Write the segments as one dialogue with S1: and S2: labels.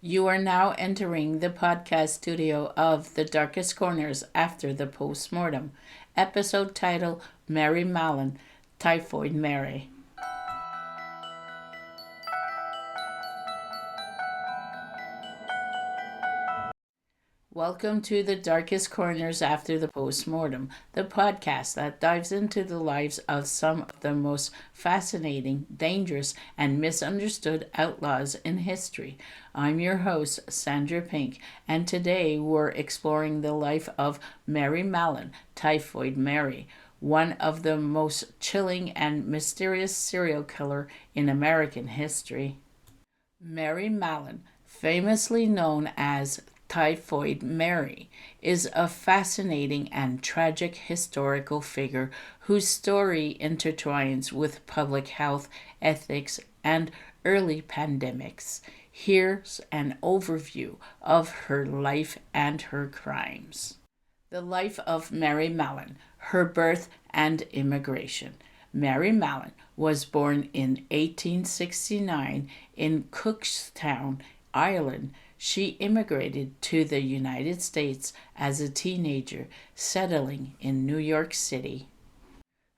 S1: You are now entering the podcast studio of The Darkest Corners After the Postmortem, episode title Mallon Typhoid Mary. Welcome to The Darkest Corners After the Postmortem, the podcast that dives into the lives of some of the most fascinating, dangerous, and misunderstood outlaws in history. I'm your host, Sandra Pink, and today we're exploring the life of Mary Mallon, Typhoid Mary, one of the most chilling and mysterious serial killer in American history. Mary Mallon, famously known as Typhoid Mary, is a fascinating and tragic historical figure whose story intertwines with public health, ethics, and early pandemics. Here's an overview of her life and her crimes. The life of Mary Mallon, her birth and immigration. Mary Mallon was born in 1869 in Cookstown, Ireland. She immigrated to the United States as a teenager, settling in New York City.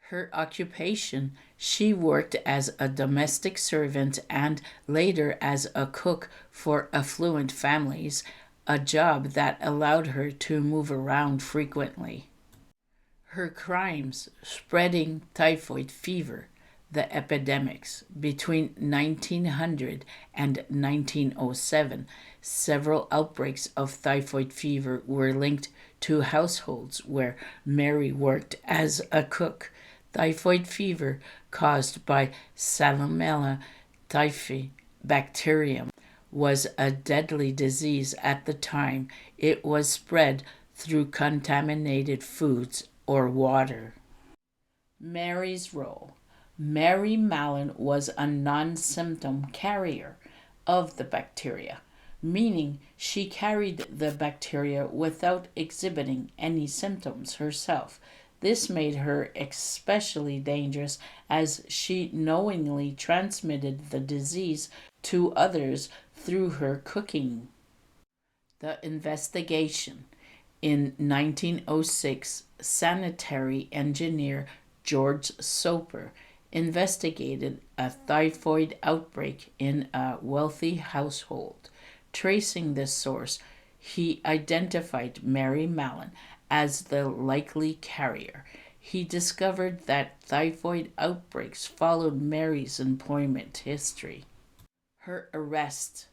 S1: Her occupation: she worked as a domestic servant and later as a cook for affluent families, a job that allowed her to move around frequently. Her crimes: spreading typhoid fever, the epidemics. Between 1900 and 1907, several outbreaks of typhoid fever were linked to households where Mary worked as a cook. Typhoid fever, caused by Salmonella typhi bacterium, was a deadly disease at the time. It was spread through contaminated foods or water. Mary's role: Mary Mallon was a non-symptom carrier of the bacteria, meaning she carried the bacteria without exhibiting any symptoms herself. This made her especially dangerous as she knowingly transmitted the disease to others through her cooking. The investigation: in 1906, sanitary engineer George Soper investigated a typhoid outbreak in a wealthy household. Tracing the source, he identified Mary Mallon as the likely carrier. He discovered that typhoid outbreaks followed Mary's employment history. Her arrest: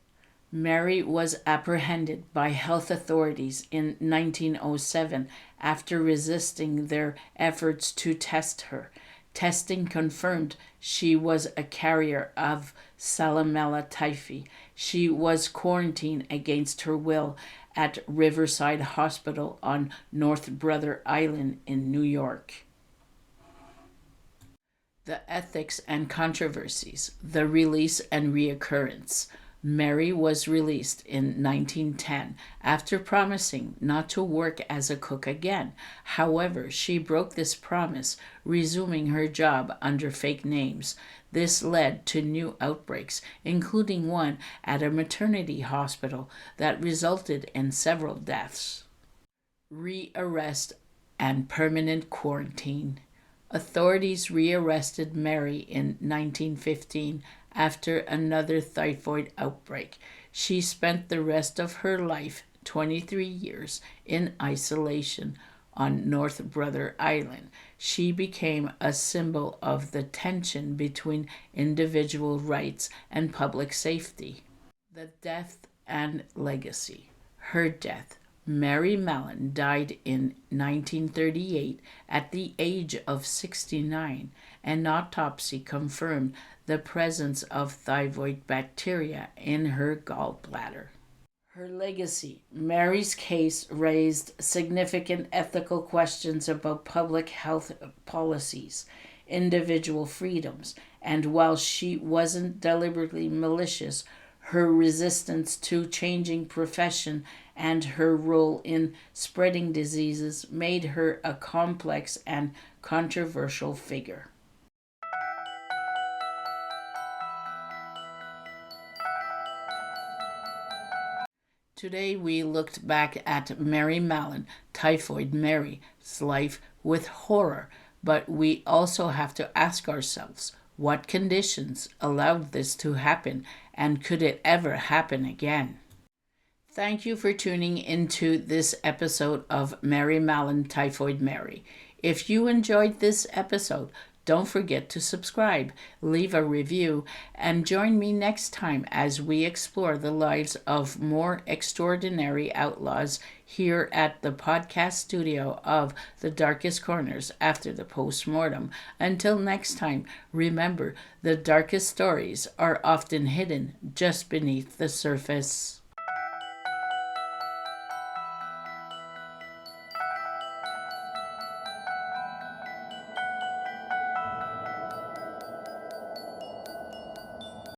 S1: Mary was apprehended by health authorities in 1907 after resisting their efforts to test her. Testing confirmed she was a carrier of Salmonella typhi. She was quarantined against her will at Riverside Hospital on North Brother Island in New York. The ethics and controversies: the release and reoccurrence. Mary was released in 1910 after promising not to work as a cook again. However, she broke this promise, resuming her job under fake names. This led to new outbreaks, including one at a maternity hospital that resulted in several deaths. Rearrest and permanent quarantine. Authorities rearrested Mary in 1915 after another typhoid outbreak. She spent the rest of her life, 23 years, in isolation on North Brother Island. She became a symbol of the tension between individual rights and public safety. The death and legacy. Her death: Mary Mallon died in 1938 at the age of 69. An autopsy confirmed the presence of typhoid bacteria in her gallbladder. Her legacy: Mary's case raised significant ethical questions about public health policies, individual freedoms, and while she wasn't deliberately malicious, her resistance to changing profession and her role in spreading diseases made her a complex and controversial figure. Today we looked back at Mary Mallon, Typhoid Mary's life with horror, but we also have to ask ourselves what conditions allowed this to happen and could it ever happen again? Thank you for tuning into this episode of Mary Mallon Typhoid Mary. If you enjoyed this episode, don't forget to subscribe, leave a review, and join me next time as we explore the lives of more extraordinary outlaws here at the podcast studio of The Darkest Corners after the postmortem. Until next time, remember, the darkest stories are often hidden just beneath the surface.